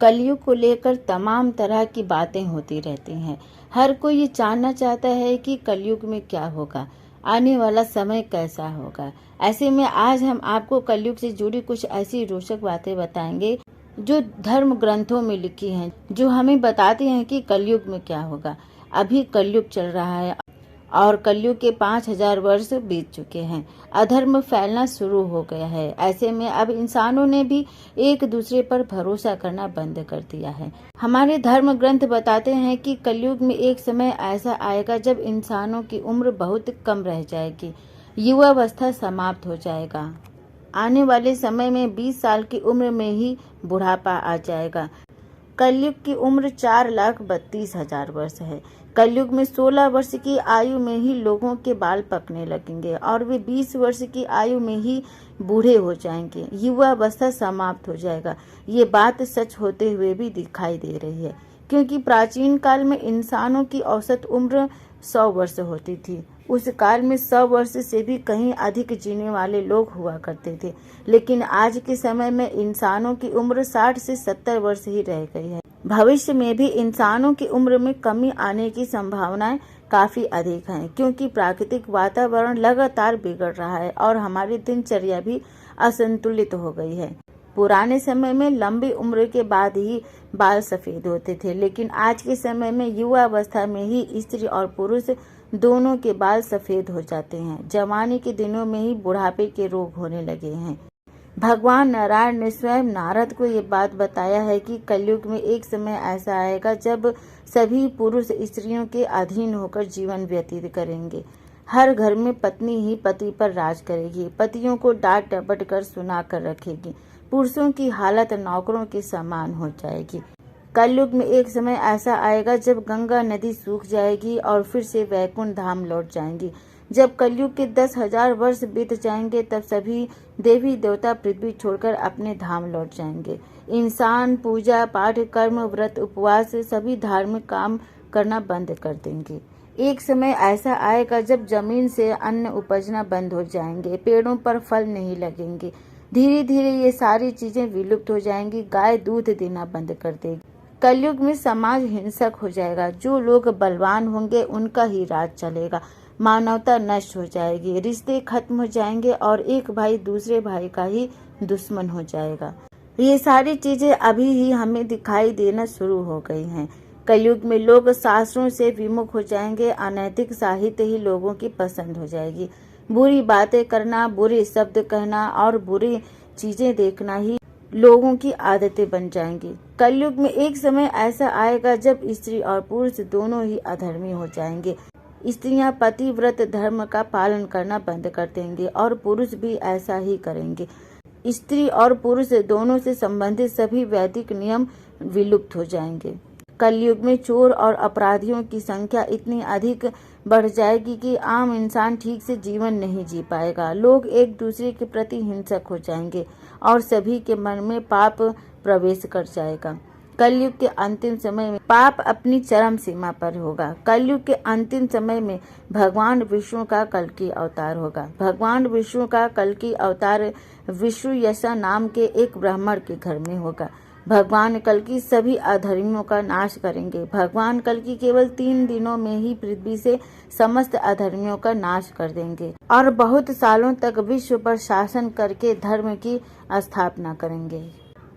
कलयुग को लेकर तमाम तरह की बातें होती रहती हैं। हर कोई ये जानना चाहता है कि कलयुग में क्या होगा, आने वाला समय कैसा होगा। ऐसे में आज हम आपको कलयुग से जुड़ी कुछ ऐसी रोचक बातें बताएंगे जो धर्म ग्रंथों में लिखी हैं, जो हमें बताती हैं कि कलयुग में क्या होगा। अभी कलयुग चल रहा है और कलयुग के 5000 वर्ष बीत चुके हैं। अधर्म फैलना शुरू हो गया है। ऐसे में अब इंसानों ने भी एक दूसरे पर भरोसा करना बंद कर दिया है। हमारे धर्म ग्रंथ बताते हैं कि कलयुग में एक समय ऐसा आएगा जब इंसानों की उम्र बहुत कम रह जाएगी, युवावस्था समाप्त हो जाएगा। आने वाले समय में 20 साल की उम्र में ही बुढ़ापा आ जाएगा। कलयुग की उम्र 4,32,000 वर्ष है। कलयुग में 16 वर्ष की आयु में ही लोगों के बाल पकने लगेंगे और वे 20 वर्ष की आयु में ही बूढ़े हो जाएंगे। युवावस्था समाप्त हो जाएगा। ये बात सच होते हुए भी दिखाई दे रही है, क्योंकि प्राचीन काल में इंसानों की औसत उम्र 100 वर्ष होती थी। उस काल में 100 वर्ष से भी कहीं अधिक जीने वाले लोग हुआ करते थे, लेकिन आज के समय में इंसानों की उम्र 60 से 70 वर्ष ही रह गई है। भविष्य में भी इंसानों की उम्र में कमी आने की संभावनाएं काफी अधिक हैं, क्योंकि प्राकृतिक वातावरण लगातार बिगड़ रहा है और हमारी दिनचर्या भी असंतुलित हो गई है। पुराने समय में लंबी उम्र के बाद ही बाल सफेद होते थे, लेकिन आज के समय में युवावस्था में ही स्त्री और पुरुष दोनों के बाल सफेद हो जाते हैं। जवानी के दिनों में ही बुढ़ापे के रोग होने लगे हैं। भगवान नारायण ने स्वयं नारद को ये बात बताया है कि कलयुग में एक समय ऐसा आएगा जब सभी पुरुष स्त्रियों के अधीन होकर जीवन व्यतीत करेंगे। हर घर में पत्नी ही पति पर राज करेगी, पतियों को डांट डपट कर सुना कर रखेगी। पुरुषों की हालत नौकरों के समान हो जाएगी। कलयुग में एक समय ऐसा आएगा जब गंगा नदी सूख जाएगी और फिर से वैकुंठ धाम लौट जाएंगी। जब कलयुग के 10,000 वर्ष बीत जाएंगे तब सभी देवी देवता पृथ्वी छोड़कर अपने धाम लौट जाएंगे। इंसान पूजा पाठ कर्म व्रत उपवास सभी धार्मिक काम करना बंद कर देंगे। एक समय ऐसा आएगा जब जमीन से अन्न उपजना बंद हो जाएंगे, पेड़ों पर फल नहीं लगेंगे। धीरे धीरे ये सारी चीजें विलुप्त हो जाएंगी। गाय दूध देना बंद कर देगी। कलयुग में समाज हिंसक हो जाएगा। जो लोग बलवान होंगे उनका ही राज चलेगा। मानवता नष्ट हो जाएगी, रिश्ते खत्म हो जाएंगे और एक भाई दूसरे भाई का ही दुश्मन हो जाएगा। ये सारी चीजें अभी ही हमें दिखाई देना शुरू हो गई हैं। कलयुग में लोग शास्त्रों से विमुख हो जाएंगे। अनैतिक साहित्य ही लोगों की पसंद हो जाएगी। बुरी बातें करना, बुरे शब्द कहना और बुरी चीजें देखना ही लोगों की आदतें बन जाएंगी। कलयुग में एक समय ऐसा आएगा जब स्त्री और पुरुष दोनों ही अधर्मी हो जाएंगे। स्त्रियां पतिव्रत धर्म का पालन करना बंद कर देंगे और पुरुष भी ऐसा ही करेंगे। स्त्री और पुरुष दोनों से संबंधित सभी वैदिक नियम विलुप्त हो जाएंगे। कलयुग में चोर और अपराधियों की संख्या इतनी अधिक बढ़ जाएगी कि आम इंसान ठीक से जीवन नहीं जी पाएगा। लोग एक दूसरे के प्रति हिंसक हो जाएंगे और सभी के मन में पाप प्रवेश कर जाएगा। कलयुग के अंतिम समय में पाप अपनी चरम सीमा पर होगा। कलयुग के अंतिम समय में भगवान विष्णु का कल्कि अवतार होगा। भगवान विष्णु का कल्कि अवतार विष्णुयशा नाम के एक ब्राह्मण के घर में होगा। भगवान कल्कि सभी अधर्मियों का नाश करेंगे। भगवान कल्कि केवल 3 दिनों में ही पृथ्वी से समस्त अधर्मियों का नाश कर देंगे और बहुत सालों तक विश्व पर शासन करके धर्म की स्थापना करेंगे।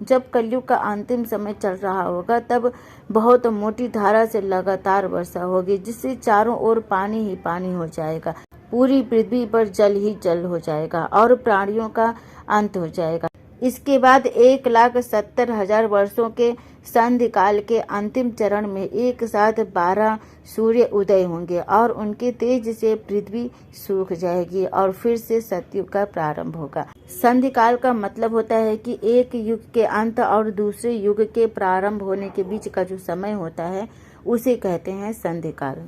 जब कलयुग का अंतिम समय चल रहा होगा तब बहुत मोटी धारा से लगातार वर्षा होगी, जिससे चारों ओर पानी ही पानी हो जाएगा। पूरी पृथ्वी पर जल ही जल हो जाएगा और प्राणियों का अंत हो जाएगा। इसके बाद 1,70,000 वर्षों के संधि काल के अंतिम चरण में एक साथ 12 सूर्य उदय होंगे और उनके तेज से पृथ्वी सूख जाएगी और फिर से सतयुग का प्रारंभ होगा। संधि काल का मतलब होता है कि एक युग के अंत और दूसरे युग के प्रारंभ होने के बीच का जो समय होता है उसे कहते हैं संधि काल।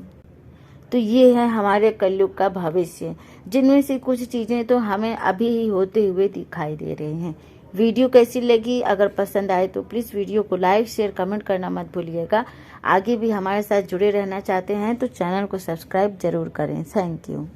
तो ये है हमारे कलयुग का भविष्य, जिनमें से कुछ चीजें तो हमें अभी ही होते हुए दिखाई दे रही हैं। वीडियो कैसी लगी? अगर पसंद आए तो प्लीज़ वीडियो को लाइक शेयर कमेंट करना मत भूलिएगा। आगे भी हमारे साथ जुड़े रहना चाहते हैं तो चैनल को सब्सक्राइब जरूर करें। Thank you.